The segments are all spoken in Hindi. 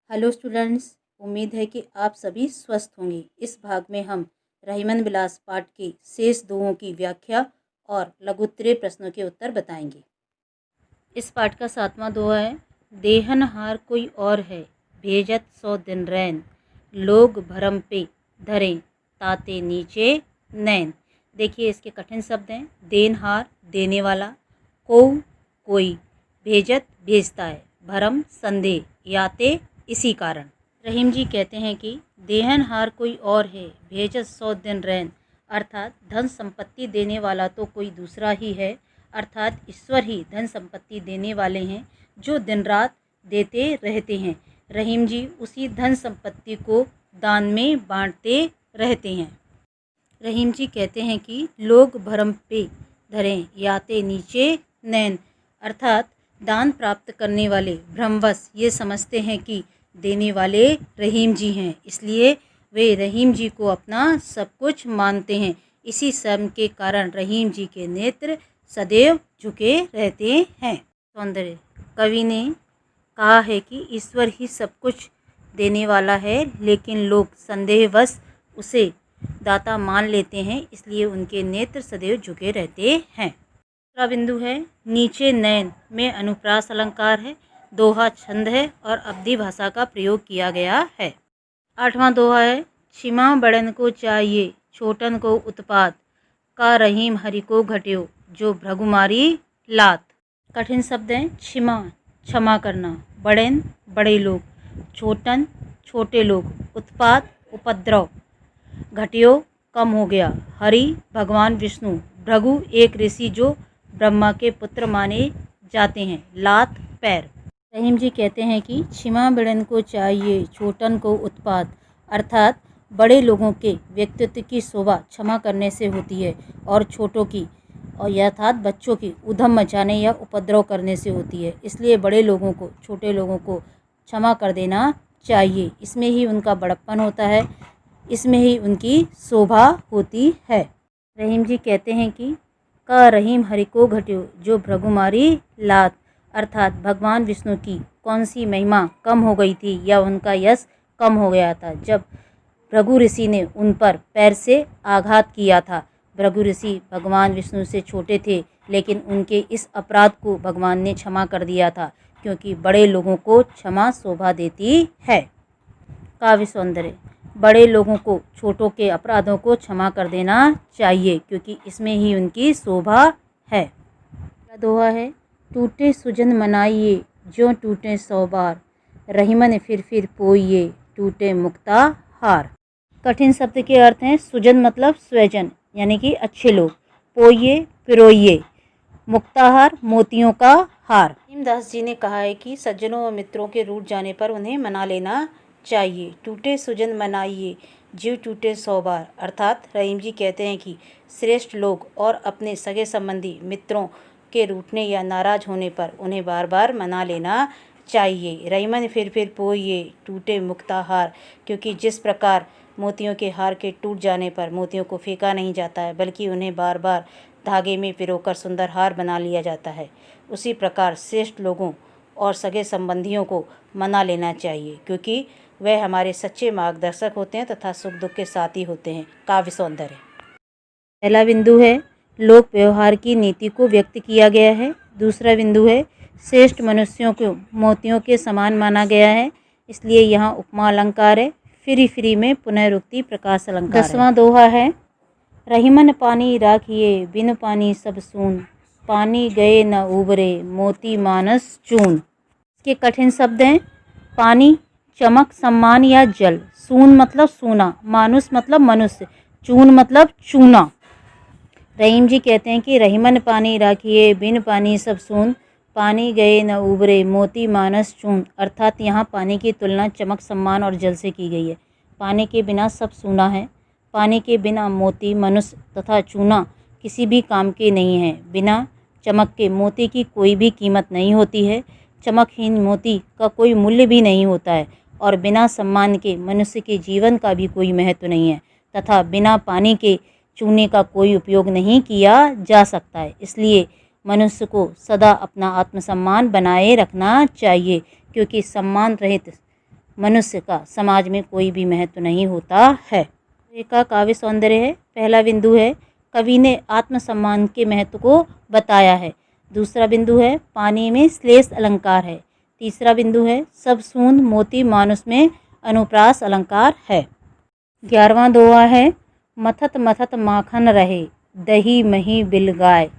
हेलो स्टूडेंट्स, उम्मीद है कि आप सभी स्वस्थ होंगे। इस भाग में हम रहीमन विलास पाठ के शेष दोहों की व्याख्या और लघुत्तरीय प्रश्नों के उत्तर बताएंगे। इस पाठ का 7वां दोहा है, देहनहार कोई और है, भेजत 100 दिन रैन, लोग भरम पे धरें, ताते नीचे नैन। देखिए इसके कठिन शब्द हैं। देनहार देने वाला, कोई, भेजत भेजता है, भरम संदेह, याते इसी कारण। रहीम जी कहते हैं कि देहनहार कोई और है, भेजत 100 दिन रैन, अर्थात धन संपत्ति देने वाला तो कोई दूसरा ही है, अर्थात ईश्वर ही धन संपत्ति देने वाले हैं जो दिन रात देते रहते हैं। रहीम जी उसी धन संपत्ति को दान में बांटते रहते हैं। रहीम जी कहते हैं कि लोग भरम पे धरें, याते नीचे नैन, अर्थात दान प्राप्त करने वाले भ्रमवश ये समझते हैं कि देने वाले रहीम जी हैं, इसलिए वे रहीम जी को अपना सब कुछ मानते हैं। इसी श्रम के कारण रहीम जी के नेत्र सदैव झुके रहते हैं। सौंदर्य कवि ने कहा है कि ईश्वर ही सब कुछ देने वाला है, लेकिन लोग संदेहवश उसे दाता मान लेते हैं, इसलिए उनके नेत्र सदैव झुके रहते हैं। दूसरा बिंदु है, नीचे नैन में अनुप्रास अलंकार है, दोहा छंद है और अवधी भाषा का प्रयोग किया गया है। 8वां दोहा है, क्षमा बड़न को चाहिए, छोटन को उत्पात, का रहीम हरि को घट्यो, जो भृगुमारी लात। कठिन शब्द हैं। क्षमा करना, बड़न बड़े लोग, छोटन छोटे लोग, उत्पात उपद्रव, घट्यो कम हो गया, हरि भगवान विष्णु, भृगु एक ऋषि जो ब्रह्मा के पुत्र माने जाते हैं, लात पैर। रहीम जी कहते हैं कि क्षमा बड़न को चाहिए, छोटन को उत्पात, अर्थात बड़े लोगों के व्यक्तित्व की शोभा क्षमा करने से होती है और छोटों की और अर्थात बच्चों की उधम मचाने या उपद्रव करने से होती है। इसलिए बड़े लोगों को छोटे लोगों को क्षमा कर देना चाहिए। इसमें ही उनका बड़प्पन होता है, इसमें ही उनकी शोभा होती है। रहीम जी कहते हैं कि का रहीम हरि को घट्यो, जो भृगुमारी लात, अर्थात भगवान विष्णु की कौन सी महिमा कम हो गई थी या उनका यश कम हो गया था जब भृगु ऋषि ने उन पर पैर से आघात किया था। भृगु ऋषि भगवान विष्णु से छोटे थे, लेकिन उनके इस अपराध को भगवान ने क्षमा कर दिया था, क्योंकि बड़े लोगों को क्षमा शोभा देती है। काव्य सौंदर्य बड़े लोगों को छोटों के अपराधों को क्षमा कर देना चाहिए, क्योंकि इसमें ही उनकी शोभा है। दोहा है, टूटे सुजन मनाइए, जो टूटे 100 बार, रहीमन फिर पोइए, टूटे मुक्ता हार। कठिन शब्द के अर्थ हैं। सुजन मतलब स्वजन यानी कि अच्छे लोग, पोइए पिरोइए, मुक्ताहार मोतियों का हार। रहीमदास जी ने कहा है कि सज्जनों और मित्रों के रूठ जाने पर उन्हें मना लेना चाहिए। टूटे सुजन मनाइए, जीव टूटे 100 बार, अर्थात रहीम जी कहते हैं कि श्रेष्ठ लोग और अपने सगे संबंधी मित्रों के रूठने या नाराज होने पर उन्हें बार बार मना लेना चाहिए। रहीमन फिर पोइए, टूटे मुक्ता हार, क्योंकि जिस प्रकार मोतियों के हार के टूट जाने पर मोतियों को फेंका नहीं जाता है, बल्कि उन्हें बार बार धागे में पिरोकर सुंदर हार बना लिया जाता है, उसी प्रकार श्रेष्ठ लोगों और सगे संबंधियों को मना लेना चाहिए, क्योंकि वह हमारे सच्चे मार्गदर्शक होते हैं तथा सुख दुख के साथी होते हैं। काव्य सौंदर्य पहला बिंदु है, लोक व्यवहार की नीति को व्यक्त किया गया है। दूसरा बिंदु है, श्रेष्ठ मनुष्यों को मोतियों के समान माना गया है, इसलिए यहाँ उपमा अलंकार है। फ्री में पुनरुक्ति प्रकाश अलंकार। 10वां दोहा है, रहीमन पानी राखिए, बिन पानी सब सून, पानी गए न उबरे, मोती मानस चून। इसके कठिन शब्द हैं। पानी चमक सम्मान या जल, सून मतलब सूना, मानुस मतलब मनुष्य, चून मतलब चूना। रहीम जी कहते हैं कि रहीमन पानी राखिए, बिन पानी सब सून, पानी गए न उबरे, मोती मानस चून, अर्थात यहाँ पानी की तुलना चमक सम्मान और जल से की गई है। पानी के बिना सब सूना है। पानी के बिना मोती मनुष्य तथा चूना किसी भी काम के नहीं है। बिना चमक के मोती की कोई भी कीमत नहीं होती है। चमकहीन मोती का कोई मूल्य भी नहीं होता है, और बिना सम्मान के मनुष्य के जीवन का भी कोई महत्व नहीं है, तथा बिना पानी के चूने का कोई उपयोग नहीं किया जा सकता है। इसलिए मनुष्य को सदा अपना आत्मसम्मान बनाए रखना चाहिए, क्योंकि सम्मान रहित मनुष्य का समाज में कोई भी महत्व नहीं होता है। का काव्य सौंदर्य है। पहला बिंदु है कवि ने आत्मसम्मान के महत्व को बताया है। दूसरा बिंदु है पानी में श्लेष अलंकार है। तीसरा बिंदु है सब सूंद मोती मानुष में अनुप्रास अलंकार है। 11वां दोहा है मथत मथत माखन रहे दही मही बिल गाय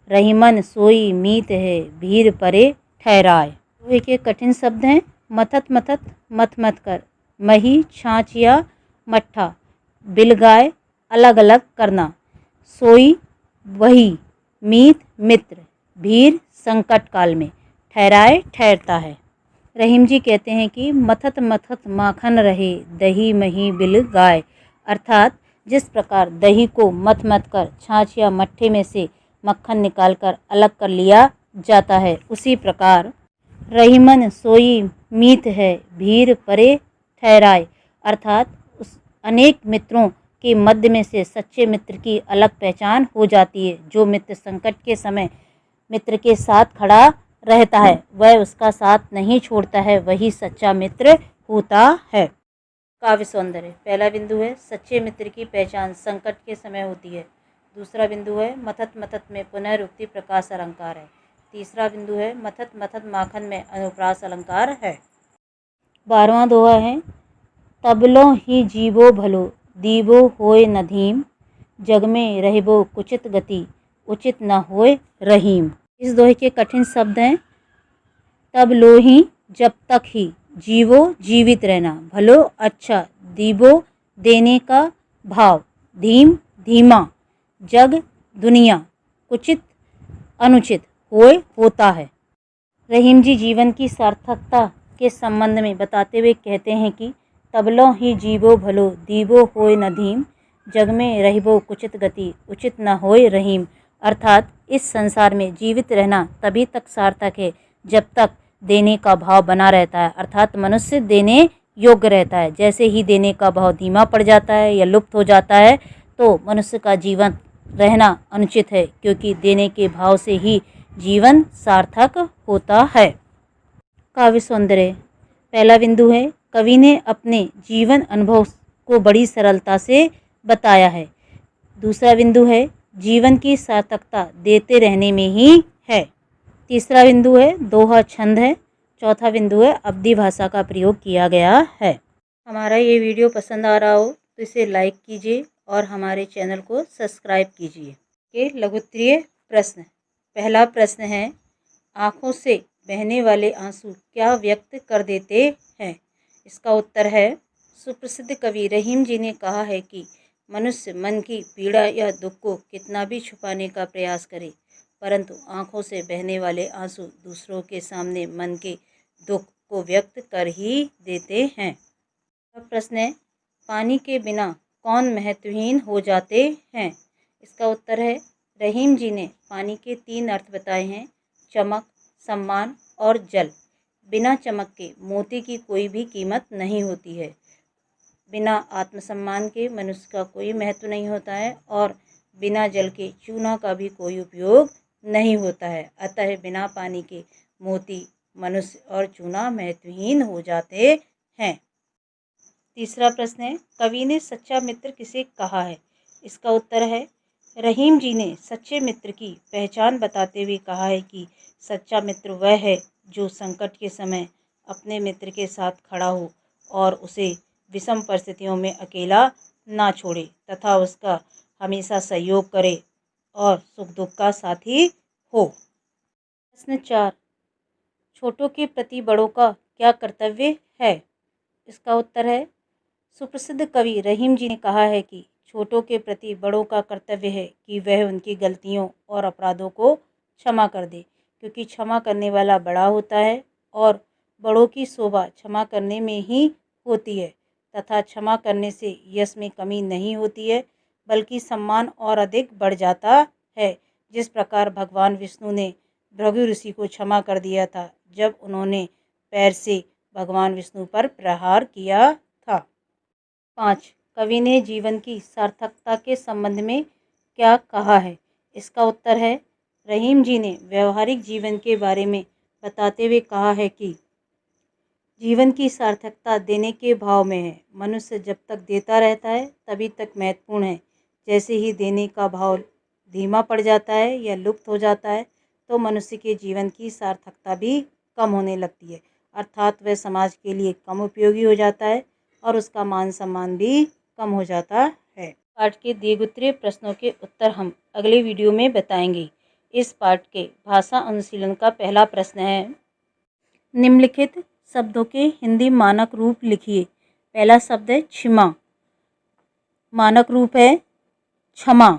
रहीमन सोई मीत है भीर परे ठहराए। दोहे के कठिन शब्द हैं मथत मथत मथ मथ कर, मही छाछ या मट्ठा, बिलगाय अलग अलग करना, सोई वही, मीत मित्र, भीर संकट काल में, ठहराए ठहरता है। रहीम जी कहते हैं कि मथत मथत माखन रहे दही मही बिल गाय, अर्थात जिस प्रकार दही को मथ मथ कर छाछ या मट्ठे में से मक्खन निकालकर अलग कर लिया जाता है, उसी प्रकार रहीमन सोई मीत है भीर परे ठहराए, अर्थात उस अनेक मित्रों के मध्य में से सच्चे मित्र की अलग पहचान हो जाती है। जो मित्र संकट के समय मित्र के साथ खड़ा रहता है, वह उसका साथ नहीं छोड़ता है, वही सच्चा मित्र होता है। काव्य सौंदर्य पहला बिंदु है सच्चे मित्र की पहचान संकट के समय होती है। दूसरा बिंदु है मथत मथत में पुनरुक्ति प्रकाश अलंकार है। तीसरा बिंदु है मथत मथत माखन में अनुप्रास अलंकार है। 12वां दोहा है तबलो ही जीवो भलो दीवो होय नधीम जग में रहबो कुचित गति उचित न होय रहीम। इस दोहे के कठिन शब्द हैं तब लो ही जब तक ही, जीवो जीवित रहना, भलो अच्छा, दीवो देने का भाव, धीम धीमा, जग दुनिया, कुचित अनुचित, होय होता है। रहीम जी जीवन की सार्थकता के संबंध में बताते हुए कहते हैं कि तबलो ही जीवो भलो दीवो होय नधीम जग में रहबो कुचित गति उचित न होय रहीम, अर्थात इस संसार में जीवित रहना तभी तक सार्थक है जब तक देने का भाव बना रहता है, अर्थात मनुष्य देने योग्य रहता है। जैसे ही देने का भाव धीमा पड़ जाता है या लुप्त हो जाता है तो मनुष्य का जीवन रहना अनुचित है, क्योंकि देने के भाव से ही जीवन सार्थक होता है। काव्य सौंदर्य पहला बिंदु है कवि ने अपने जीवन अनुभव को बड़ी सरलता से बताया है। दूसरा बिंदु है जीवन की सार्थकता देते रहने में ही है। तीसरा बिंदु है दोहा छंद है। चौथा बिंदु है अवधी भाषा का प्रयोग किया गया है। हमारा ये वीडियो पसंद आ रहा हो तो इसे लाइक कीजिए और हमारे चैनल को सब्सक्राइब कीजिए। के लघुत्तरीय प्रश्न। पहला प्रश्न है आँखों से बहने वाले आंसू क्या व्यक्त कर देते हैं? इसका उत्तर है सुप्रसिद्ध कवि रहीम जी ने कहा है कि मनुष्य मन की पीड़ा या दुख को कितना भी छुपाने का प्रयास करे, परंतु आँखों से बहने वाले आंसू दूसरों के सामने मन के दुख को व्यक्त कर ही देते हैं। अब प्रश्न है पानी के बिना कौन महत्वहीन हो जाते हैं? इसका उत्तर है रहीम जी ने पानी के 3 अर्थ बताए हैं, चमक, सम्मान और जल। बिना चमक के मोती की कोई भी कीमत नहीं होती है। बिना आत्मसम्मान के मनुष्य का कोई महत्व नहीं होता है और बिना जल के चूना का भी कोई उपयोग नहीं होता है। अतः बिना पानी के मोती, मनुष्य और चूना महत्वहीन हो जाते हैं। तीसरा प्रश्न है कवि ने सच्चा मित्र किसे कहा है? इसका उत्तर है रहीम जी ने सच्चे मित्र की पहचान बताते हुए कहा है कि सच्चा मित्र वह है जो संकट के समय अपने मित्र के साथ खड़ा हो और उसे विषम परिस्थितियों में अकेला ना छोड़े तथा उसका हमेशा सहयोग करे और सुख दुख का साथी हो। प्रश्न 4 छोटों के प्रति बड़ों का क्या कर्तव्य है? इसका उत्तर है सुप्रसिद्ध कवि रहीम जी ने कहा है कि छोटों के प्रति बड़ों का कर्तव्य है कि वह उनकी गलतियों और अपराधों को क्षमा कर दे, क्योंकि क्षमा करने वाला बड़ा होता है और बड़ों की शोभा क्षमा करने में ही होती है तथा क्षमा करने से यश में कमी नहीं होती है बल्कि सम्मान और अधिक बढ़ जाता है। जिस प्रकार भगवान विष्णु ने भृगु ऋषि को क्षमा कर दिया था जब उन्होंने पैर से भगवान विष्णु पर प्रहार किया था। 5 कवि ने जीवन की सार्थकता के संबंध में क्या कहा है? इसका उत्तर है रहीम जी ने व्यवहारिक जीवन के बारे में बताते हुए कहा है कि जीवन की सार्थकता देने के भाव में है। मनुष्य जब तक देता रहता है तभी तक महत्वपूर्ण है। जैसे ही देने का भाव धीमा पड़ जाता है या लुप्त हो जाता है तो मनुष्य के जीवन की सार्थकता भी कम होने लगती है, अर्थात वह समाज के लिए कम उपयोगी हो जाता है और उसका मान सम्मान भी कम हो जाता है। पाठ के दिए उत्तरीय प्रश्नों के उत्तर हम अगले वीडियो में बताएंगे। इस पाठ के भाषा अनुशीलन का पहला प्रश्न है, निम्नलिखित शब्दों के हिंदी मानक रूप लिखिए। पहला शब्द है क्षमा, मानक रूप है क्षमा।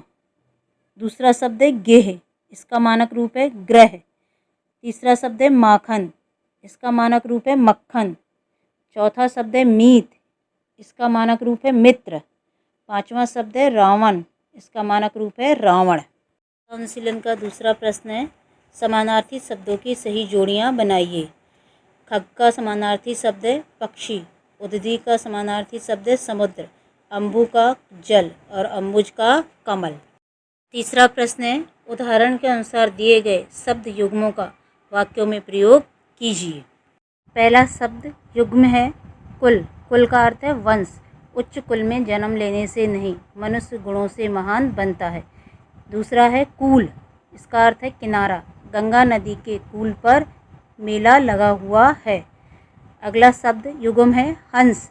दूसरा शब्द है गेह, इसका मानक रूप है ग्रह। तीसरा शब्द है माखन, इसका मानक रूप है मक्खन। चौथा शब्द है मीत, इसका मानक रूप है मित्र। पांचवा शब्द है रावण, इसका मानक रूप है रावण। अनुशीलन का दूसरा प्रश्न है, समानार्थी शब्दों की सही जोड़ियां बनाइए। खग का समानार्थी शब्द है पक्षी, उदधि का समानार्थी शब्द है समुद्र, अम्बु का जल और अम्बुज का कमल। तीसरा प्रश्न है, उदाहरण के अनुसार दिए गए शब्द युग्मों का वाक्यों में प्रयोग कीजिए। पहला शब्द युग्म है कुल, कुल का अर्थ है वंश। उच्च कुल में जन्म लेने से नहीं, मनुष्य गुणों से महान बनता है। दूसरा है कूल, इसका अर्थ है किनारा, गंगा नदी के कूल पर मेला लगा हुआ है। अगला शब्द युग्म है हंस,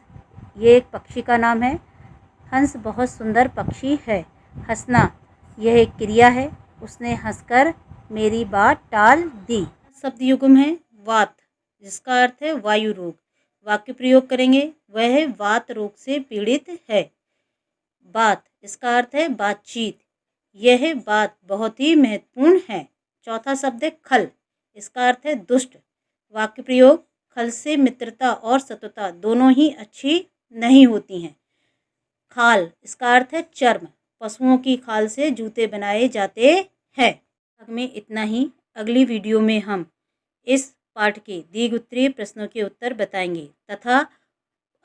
ये एक पक्षी का नाम है। हंस बहुत सुंदर पक्षी है। हंसना, यह एक क्रिया है, उसने हंसकर मेरी बात टाल दी। शब्द युग्म है वात, जिसका अर्थ है वायु रोग। वाक्य प्रयोग करेंगे, वह वात रोग से पीड़ित है। बात, इसका अर्थ है बातचीत, यह बात बहुत ही महत्वपूर्ण है। चौथा शब्द है खल, इसका अर्थ है दुष्ट। वाक्य प्रयोग, खल से मित्रता और शत्रुता दोनों ही अच्छी नहीं होती हैं। खाल, इसका अर्थ है चर्म, पशुओं की खाल से जूते बनाए जाते हैं। भाग में इतना ही। अगली वीडियो में हम इस पाठ के दिए उत्तरीय प्रश्नों के उत्तर बताएंगे तथा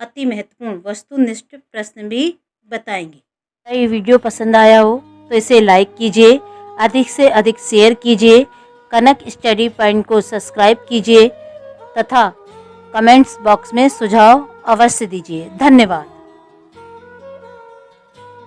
अति महत्वपूर्ण वस्तुनिष्ठ प्रश्न भी बताएंगे। ये वीडियो पसंद आया हो तो इसे लाइक कीजिए, अधिक से अधिक शेयर कीजिए, कनक स्टडी पॉइंट को सब्सक्राइब कीजिए तथा कमेंट्स बॉक्स में सुझाव अवश्य दीजिए। धन्यवाद।